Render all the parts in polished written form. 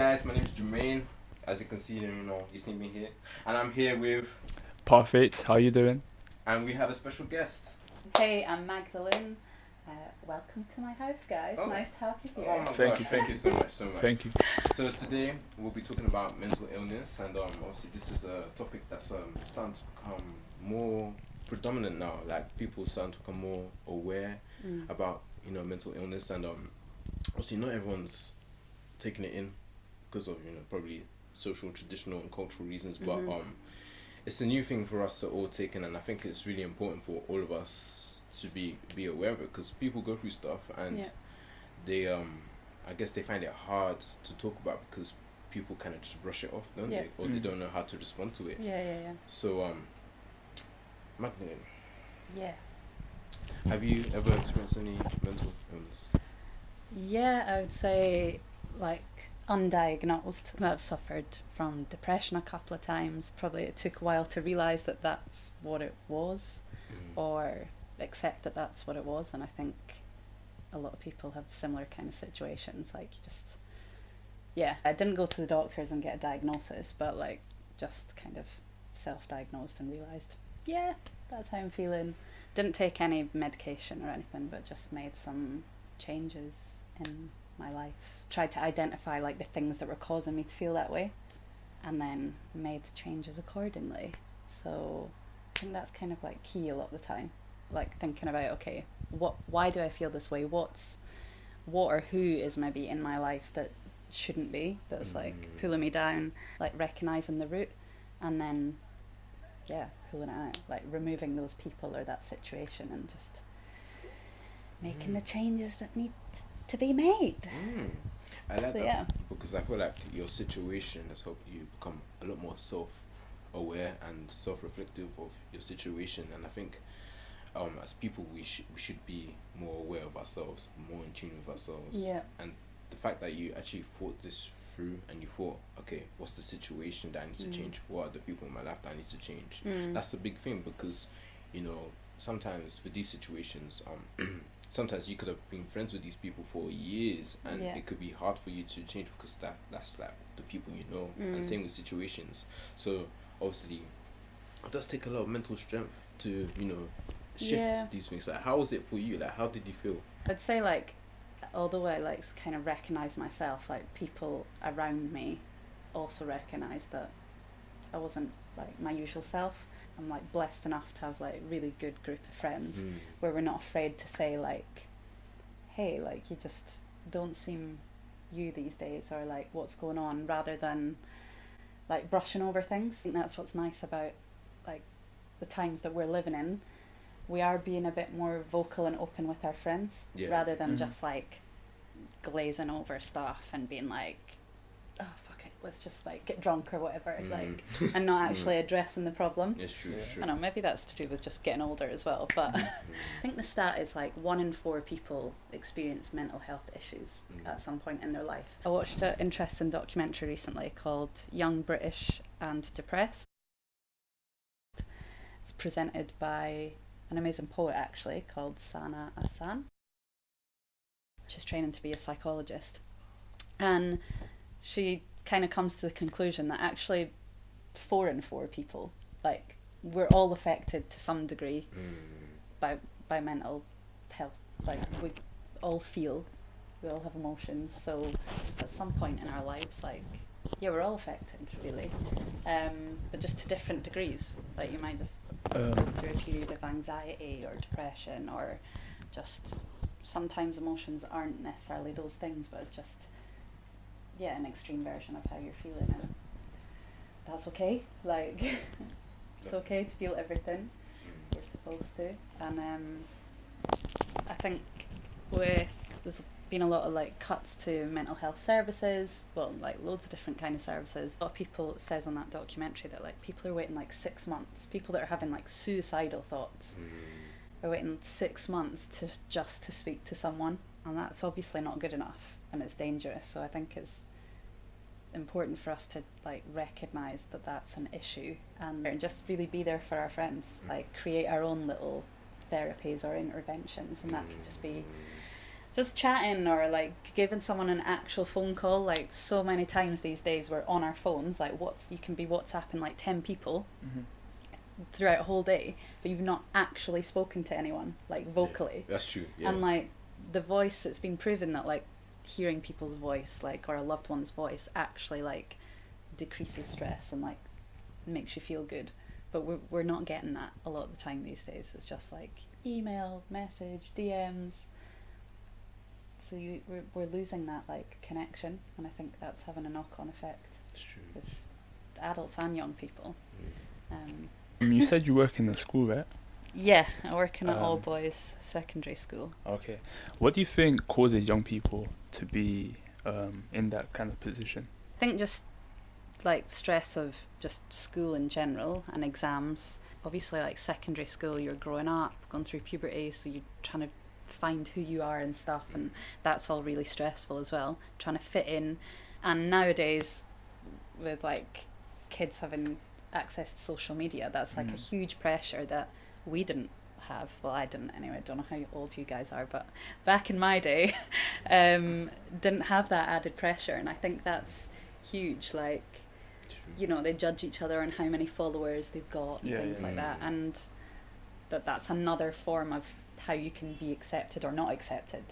guys, my name is Jermaine. As you can see, you see me here, and I'm here with, Perfect. How you doing? and we have a special guest. Hey, I'm Magdalene. Welcome to my house, guys. Oh. Nice to have you here. Oh my Thank gosh, you. thank you so much, Thank you. So today we'll be talking about mental illness, and obviously this is a topic that's starting to become more predominant now. Like people starting to become more aware about mental illness, and obviously not everyone's taking it in because of probably social, traditional, and cultural reasons. But it's a new thing for us to all take in, and I think it's really important for all of us to be aware of it, because people go through stuff and they I guess they find it hard to talk about because people kind of just brush it off, don't they? Or they don't know how to respond to it. Yeah. So Magdalene, Yeah. have you ever experienced any mental illness? Yeah, I would say like undiagnosed. I've suffered from depression a couple of times. Probably it took a while to realise that that's what it was, or accept that that's what it was. And I think a lot of people have similar kind of situations. Like I didn't go to the doctors and get a diagnosis, but like just kind of self-diagnosed and realised, yeah, that's how I'm feeling. Didn't take any medication or anything, but just made some changes in my life. Tried to identify like the things that were causing me to feel that way, and then made changes accordingly. So I think that's kind of like key a lot of the time. Like thinking about, okay, why do I feel this way? What or who is maybe in my life that shouldn't be, that's like pulling me down, like recognising the root, and then pulling it out, like removing those people or that situation, and just making the changes that need to be made. I like So, that because I feel like your situation has helped you become a lot more self-aware and self-reflective of your situation, and I think as people we should be more aware of ourselves, more in tune with ourselves. And the fact that you actually thought this through and you thought, okay, what's the situation that I need to change? What are the people in my life that I need to change? That's a big thing, because sometimes with these situations sometimes you could have been friends with these people for years, and it could be hard for you to change because that's like the people you know. And same with situations. So obviously it does take a lot of mental strength to shift these things. Like, how was it for you? Like, how did you feel? I'd say like, although I like kind of recognise myself, like people around me also recognised that I wasn't like my usual self. I'm like blessed enough to have like really good group of friends where we're not afraid to say like, hey, like you just don't seem you these days, or like what's going on, rather than like brushing over things. I think that's what's nice about like the times that we're living in. We are being a bit more vocal and open with our friends, rather than just like glazing over stuff and being like, oh fuck it, let's just like get drunk or whatever, like, and not actually addressing the problem. It's true. I know, maybe that's to do with just getting older as well, but I think the stat is like 1 in 4 people experience mental health issues at some point in their life. I watched an interesting documentary recently called Young, British and Depressed. It's presented by an amazing poet actually called Sana Asan. She's training to be a psychologist, and she kind of comes to the conclusion that actually 4 in 4 people, like, we're all affected to some degree by mental health. Like we all feel, we all have emotions, so at some point in our lives, like, we're all affected really, but just to different degrees. Like you might just go through a period of anxiety or depression, or just sometimes emotions aren't necessarily those things, but it's just an extreme version of how you're feeling, and that's okay. Like it's okay to feel everything. We're supposed to. And I think there's been a lot of like cuts to mental health services, well, like loads of different kind of services. A lot of people, it says on that documentary that like people are waiting like 6 months. People that are having like suicidal thoughts are waiting 6 months to speak to someone, and that's obviously not good enough, and it's dangerous. So I think it's important for us to like recognise that that's an issue, and just really be there for our friends, like create our own little therapies or interventions, and that could just be just chatting or like giving someone an actual phone call. Like so many times these days we're on our phones, like you can be WhatsApping like 10 people throughout a whole day, but you've not actually spoken to anyone like vocally. Yeah, that's true. Yeah. And like the voice, it's been proven that like hearing people's voice, like, or a loved one's voice, actually like decreases stress and like makes you feel good. But we're not getting that a lot of the time these days. It's just like email, message, DMs. So we're losing that like connection, and I think that's having a knock-on effect. It's true. With adults and young people. You said you work in a school, right? Yeah, I work in an all-boys secondary school. Okay. What do you think causes young people to be in that kind of position? I think just like stress of just school in general and exams. Obviously, like secondary school, you're growing up, going through puberty, so you're trying to find who you are and stuff, and that's all really stressful as well, trying to fit in. And nowadays with like kids having access to social media, that's like a huge pressure that we didn't have. Well, I didn't anyway. I don't know how old you guys are, but back in my day didn't have that added pressure, and I think that's huge. Like, you know, they judge each other on how many followers they've got and things like that, and that's another form of how you can be accepted or not accepted.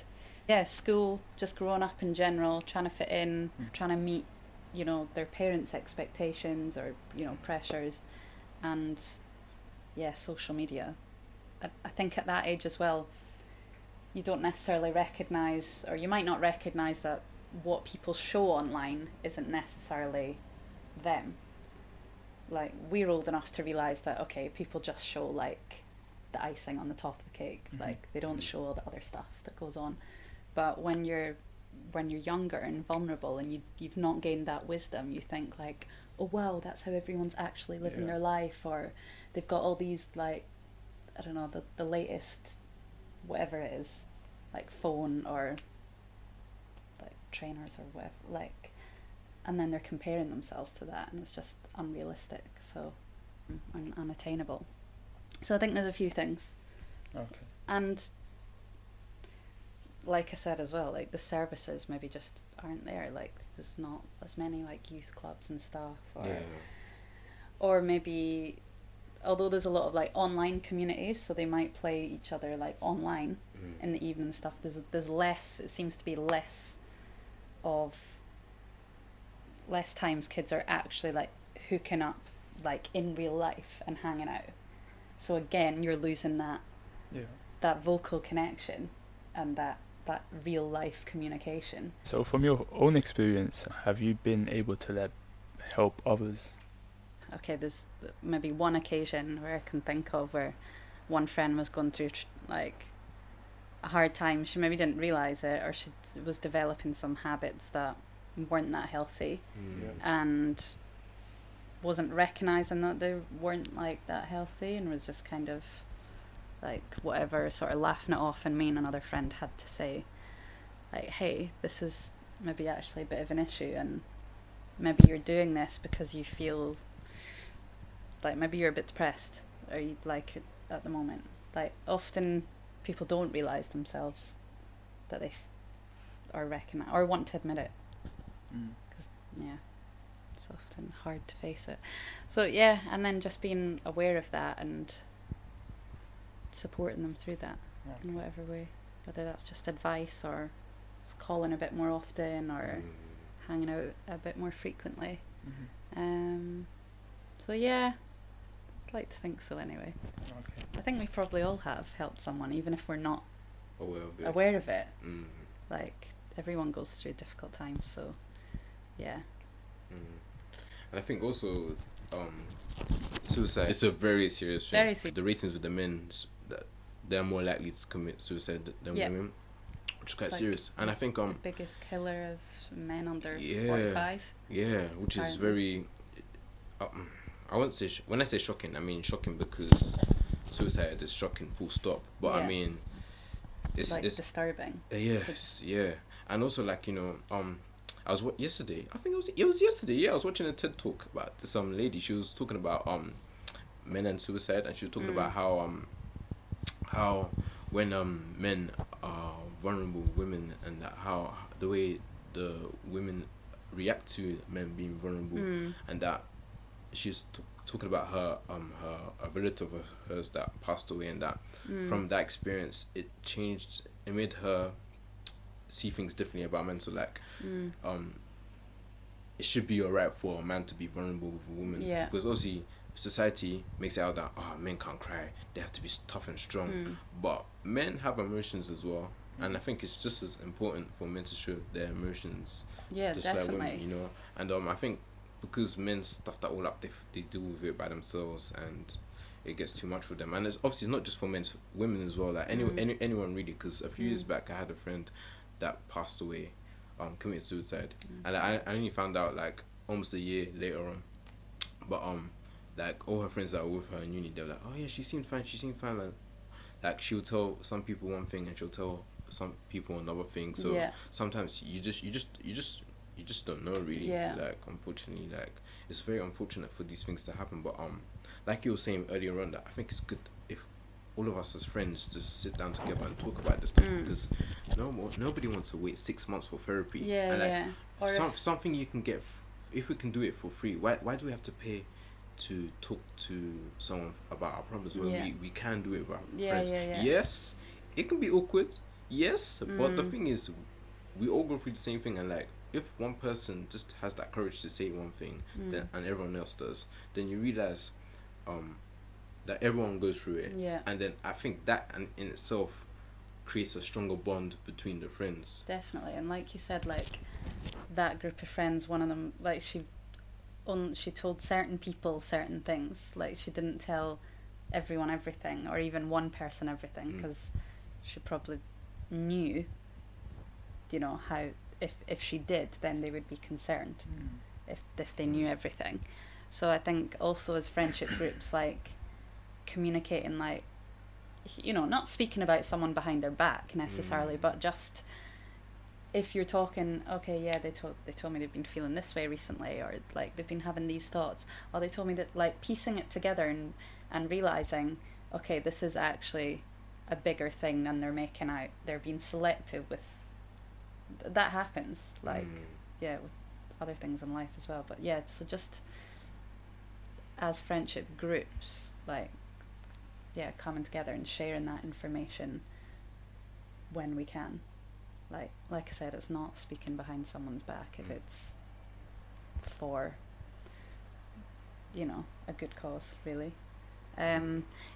Yeah, school, just growing up in general, trying to fit in, trying to meet, you know, their parents' expectations or, you know, pressures, and yeah, social media. I think at that age as well, you don't necessarily recognise, or you might not recognise that what people show online isn't necessarily them. Like, we're old enough to realise that, okay, people just show like the icing on the top of the cake, like they don't show all the other stuff that goes on. But when you're younger and vulnerable and you've not gained that wisdom, you think like, oh wow, that's how everyone's actually living their life, or they've got all these, like, I don't know, the latest whatever it is, like phone or like trainers or whatever, like, and then they're comparing themselves to that, and it's just unrealistic, so unattainable. So I think there's a few things. Okay. And like I said as well, like the services maybe just aren't there. Like there's not as many like youth clubs and stuff, or maybe, although there's a lot of like online communities, so they might play each other like online in the evening and stuff. There's less. It seems to be less times kids are actually like hooking up like in real life and hanging out. So again, you're losing that vocal connection and that real life communication. So from your own experience, have you been able to help others? Okay, there's maybe one occasion where I can think of where one friend was going through like a hard time. She maybe didn't realise it, or she was developing some habits that weren't that healthy, and wasn't recognising that they weren't like that healthy, and was just kind of like whatever, sort of laughing it off, and me and another friend had to say like, hey, this is maybe actually a bit of an issue, and maybe you're doing this because you feel like maybe you're a bit depressed, or you like it at the moment. Like often people don't realise themselves that they or recognise or want to admit it, because it's often hard to face it. So yeah, and then just being aware of that and supporting them through that in whatever way, whether that's just advice or just calling a bit more often or hanging out a bit more frequently. So yeah, I'd like to think so anyway. I think we probably all have helped someone, even if we're not aware of it. Like everyone goes through difficult times, so yeah. And I think also suicide is a very serious thing. Very serious. The ratings with the men, that they're more likely to commit suicide than women, which is quite serious. And I think the biggest killer of men under 45. Yeah, which is very. I won't say when I say shocking, I mean shocking because suicide is shocking, full stop. But I mean, it's disturbing. Yes, yeah, and also like, you know, I was yesterday. I think it was yesterday. Yeah, I was watching a TED talk about some lady. She was talking about men and suicide, and she was talking about how when men are vulnerable women, and that how the way the women react to men being vulnerable, and that she's talking about her a relative of hers that passed away, and that from that experience it made her see things differently about men. So like it should be alright for a man to be vulnerable with a woman, because obviously society makes it out that men can't cry, they have to be tough and strong, but men have emotions as well, and I think it's just as important for men to show their emotions, just definitely. like women, you know. And I think because men stuff that all up, they deal with it by themselves, and it gets too much for them. And it's obviously not just for men, it's women as well, like anyone really, because a few years back I had a friend that passed away, committed suicide, and I only found out like almost a year later on, but like all her friends that were with her in uni, they were like, oh yeah, she seemed fine, like she'll tell some people one thing and she'll tell some people another thing, so sometimes you just don't know really, like unfortunately, like it's very unfortunate for these things to happen, but like you were saying earlier on, that I think it's good if all of us as friends just sit down together and talk about this stuff, because nobody wants to wait 6 months for therapy, or something you can get if we can do it for free. Why do we have to pay to talk to someone about our problems when we can do it with our friends? Yes, it can be awkward, yes, but the thing is, we all go through the same thing, and like if one person just has that courage to say one thing, then and everyone else does, then you realize that everyone goes through it, and then I think that in itself creates a stronger bond between the friends. Definitely. And like you said, like that group of friends, one of them, like she told certain people certain things, like she didn't tell everyone everything, or even one person everything, because she probably knew, you know, how if she did, then they would be concerned if they knew everything. So I think also as friendship groups, like communicating, like, you know, not speaking about someone behind their back necessarily, but just if you're talking, okay, yeah, they told me they've been feeling this way recently, or like they've been having these thoughts, or they told me that, like piecing it together and realizing, okay, this is actually a bigger thing than they're making out. They're being selective with that happens, like with other things in life as well. But yeah, so just as friendship groups, like coming together and sharing that information when we can, like I said, it's not speaking behind someone's back if it's for, you know, a good cause, really.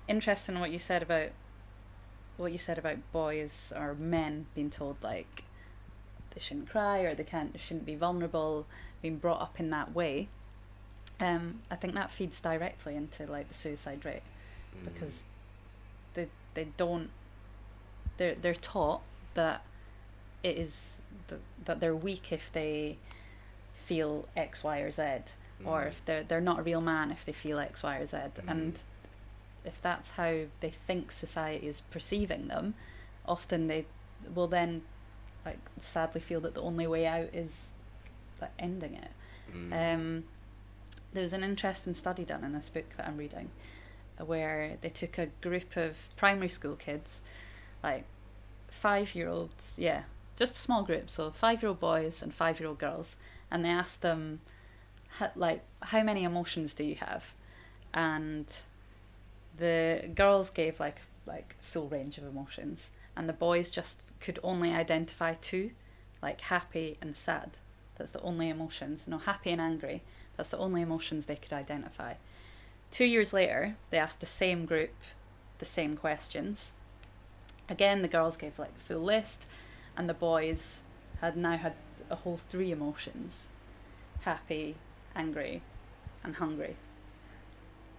Interesting what you said about boys or men being told like they shouldn't cry, or they shouldn't be vulnerable, being brought up in that way. I think that feeds directly into like the suicide rate, because they don't, they're taught that it is that they're weak if they feel X, Y, or Z, or if they're not a real man if they feel X, Y, or Z, and if that's how they think society is perceiving them, often they will then like sadly feel that the only way out is like ending it. There was an interesting study done in this book that I'm reading, where they took a group of primary school kids, like 5-year-olds, just a small group, so 5-year-old boys and 5-year-old girls, and they asked them, how many emotions do you have? And the girls gave like full range of emotions, and the boys just could only identify 2, like happy and sad. That's the only emotions. No, happy and angry. That's the only emotions they could identify. 2 years later, they asked the same group the same questions. Again, the girls gave like the full list, and the boys had a whole 3 emotions: happy, angry, and hungry.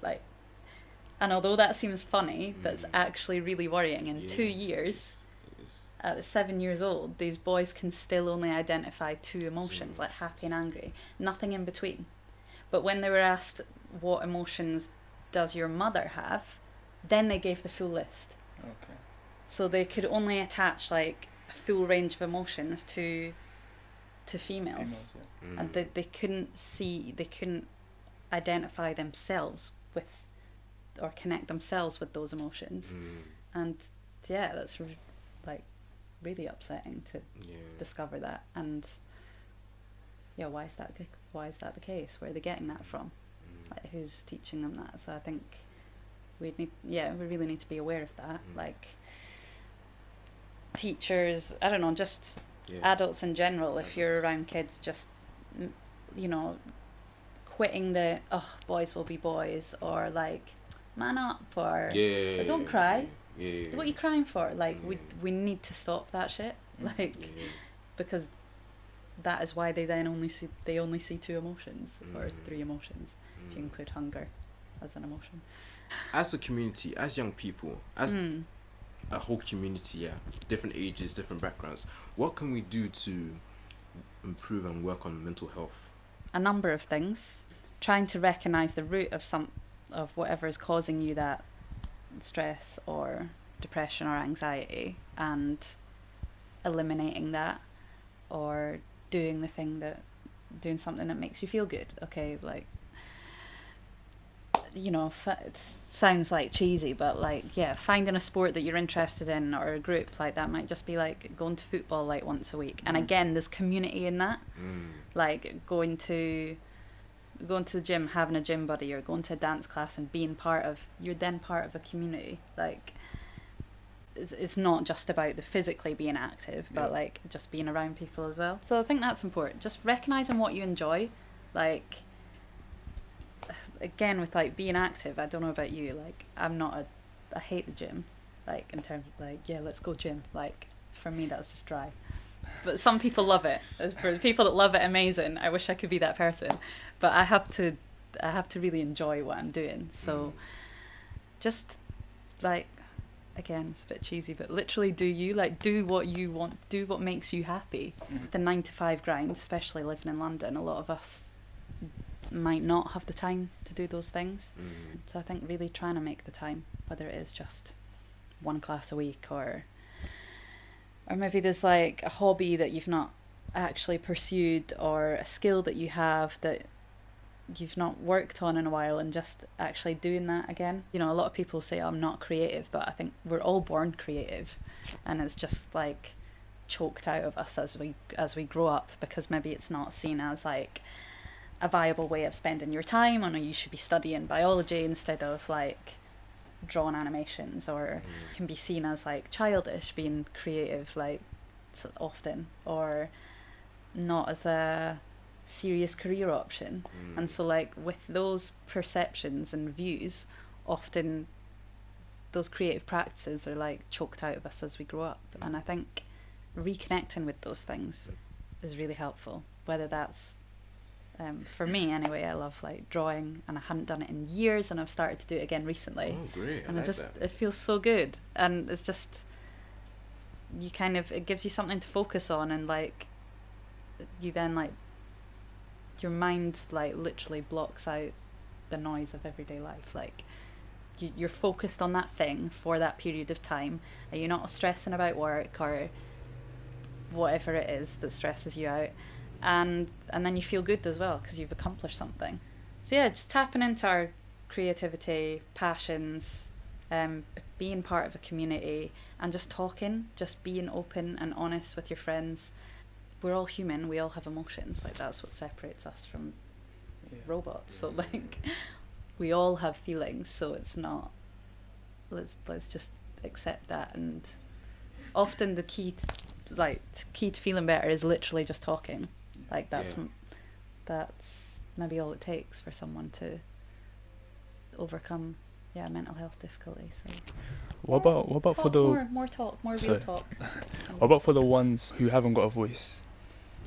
Like, and although that seems funny, that's actually really worrying. In 2 years, at 7 years old, these boys can still only identify 2 emotions, like happy and angry, nothing in between. But when they were asked, what emotions does your mother have, then they gave the full list. Okay. So they could only attach like a full range of emotions to females. And they couldn't identify themselves with, or connect themselves with those emotions. And yeah, that's like really upsetting to discover that. And yeah, why is that the case? Where are they getting that from? Like, who's teaching them that? So I think we really need to be aware of that. Like, teachers, I don't know, just adults in general, if you're around kids, just, you know, quitting the, oh, boys will be boys, or like, man up, or don't cry. What are you crying for? Like, we need to stop that shit. Like, because that is why they then only see two emotions, or three emotions, if you include hunger as an emotion. As a community, as young people, as a whole community, different ages, different backgrounds, what can we do to improve and work on mental health? A number of things. Trying to recognise the root of whatever is causing you that stress or depression or anxiety, and eliminating that, or doing something that makes you feel good. Okay, like, you know, it sounds like cheesy, but like, finding a sport that you're interested in, or a group, like that might just be like going to football like once a week. And again, there's community in that. Like going to the gym, having a gym buddy, or going to a dance class and you're then part of a community. Like, it's not just about the physically being active, but like just being around people as well. So I think that's important. Just recognizing what you enjoy. Like, again, with like being active, I don't know about you, like I hate the gym, like in terms of like, let's go gym. Like, for me, that's just dry. But some people love it. For the people that love it, amazing. I wish I could be that person. But I have to really enjoy what I'm doing. So just like, again, it's a bit cheesy, but literally do what you want, do what makes you happy. The 9-to-5 grind, especially living in London, a lot of us might not have the time to do those things. So I think really trying to make the time, whether it is just one class a week, or maybe there's like a hobby that you've not actually pursued, or a skill that you have that you've not worked on in a while, and just actually doing that again. You know, a lot of people say I'm not creative, but I think we're all born creative, and it's just like choked out of us as we grow up, because maybe it's not seen as like a viable way of spending your time, or you should be studying biology instead of like drawing animations, or can be seen as like childish being creative, like often, or not as a serious career option. And so like with those perceptions and views, often those creative practices are like choked out of us as we grow up. And I think reconnecting with those things is really helpful, whether that's for me anyway. I love like drawing, and I hadn't done it in years, and I've started to do it again recently. Oh, great. And that. It feels so good, and it's just, it gives you something to focus on, and like you then like your mind like literally blocks out the noise of everyday life. Like you're focused on that thing for that period of time, and you're not stressing about work or whatever it is that stresses you out, and then you feel good as well because you've accomplished something. So yeah, just tapping into our creativity, passions, being part of a community, and just talking, just being open and honest with your friends. We're all human, we all have emotions. Like, that's what separates us from robots. So like we all have feelings, so it's not, let's just accept that. And often the key to feeling better is literally just talking. Like that's maybe all it takes for someone to overcome mental health difficulty. So what about talk, for the more real talk. What about for the ones who haven't got a voice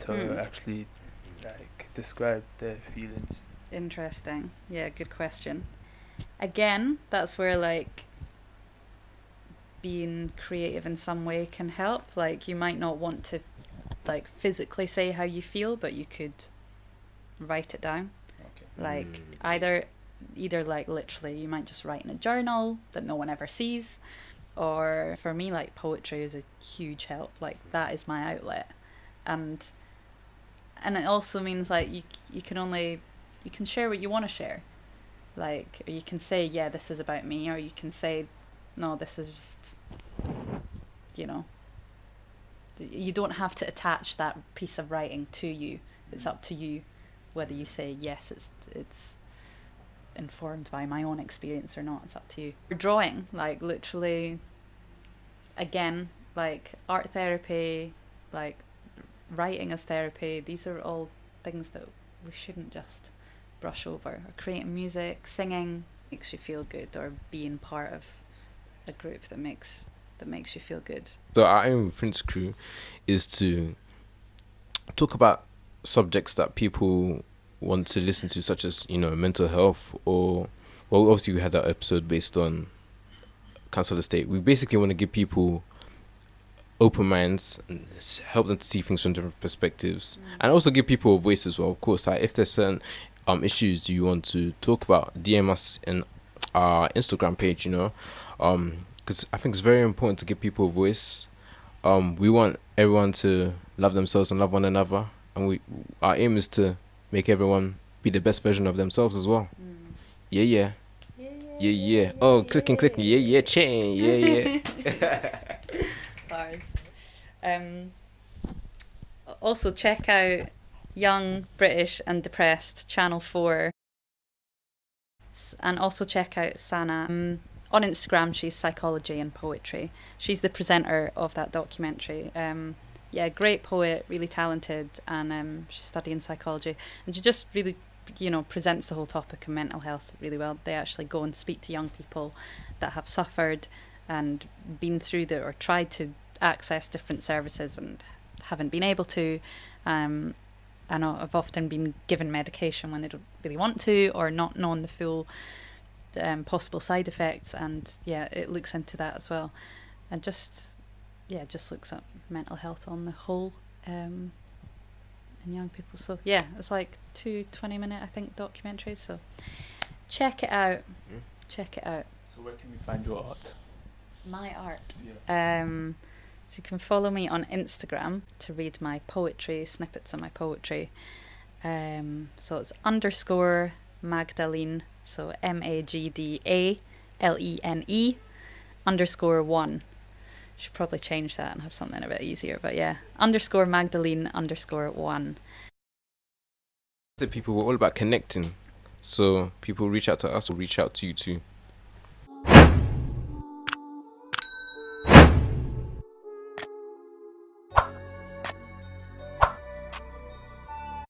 to actually like describe their feelings? Interesting. Yeah, good question. Again, that's where like being creative in some way can help. Like, you might not want to like physically say how you feel, but you could write it down. Okay. Like either like literally you might just write in a journal that no one ever sees, or for me like poetry is a huge help. Like that is my outlet, and it also means like you can share what you want to share. Like, or you can say, yeah, this is about me, or you can say, no, this is just, You don't have to attach that piece of writing to you. It's up to you whether you say yes, it's informed by my own experience or not. It's up to you. Drawing, like literally, again, like art therapy, like writing as therapy, these are all things that we shouldn't just brush over. Or creating music, singing makes you feel good, or being part of a group that makes you feel good. So our aim with Prince Crew is to talk about subjects that people want to listen to, such as, you know, mental health, or, well, obviously we had that episode based on council estate. We basically want to give people open minds and help them to see things from different perspectives, and also give people a voice as well. Of course, like if there's certain issues you want to talk about, DM us in our Instagram page, you know, because I think it's very important to give people a voice. We want everyone to love themselves and love one another, and our aim is to make everyone be the best version of themselves as well. Yeah. Oh, clicking, yeah, chain, yeah. Bars. Also check out Young, British and Depressed, Channel 4. And also check out Sana. On Instagram, she's Psychology and Poetry. She's the presenter of that documentary. Great poet, really talented, and she's studying psychology. And she just really, presents the whole topic of mental health really well. They actually go and speak to young people that have suffered and been through or tried to access different services and haven't been able to. And have often been given medication when they don't really want to, or not known the full possible side effects. And it looks into that as well, and just looks at mental health on the whole in young people. So it's like 2 20-minute, I think, documentaries, so check it out. Check it out. So where can we find your art? My art? So you can follow me on Instagram to read my poetry, snippets of my poetry. So it's _Magdalene, so MAGDALENE _1. Should probably change that and have something a bit easier, but _Magdalene _1. The people, we're all about connecting, so people reach out to us or reach out to you too.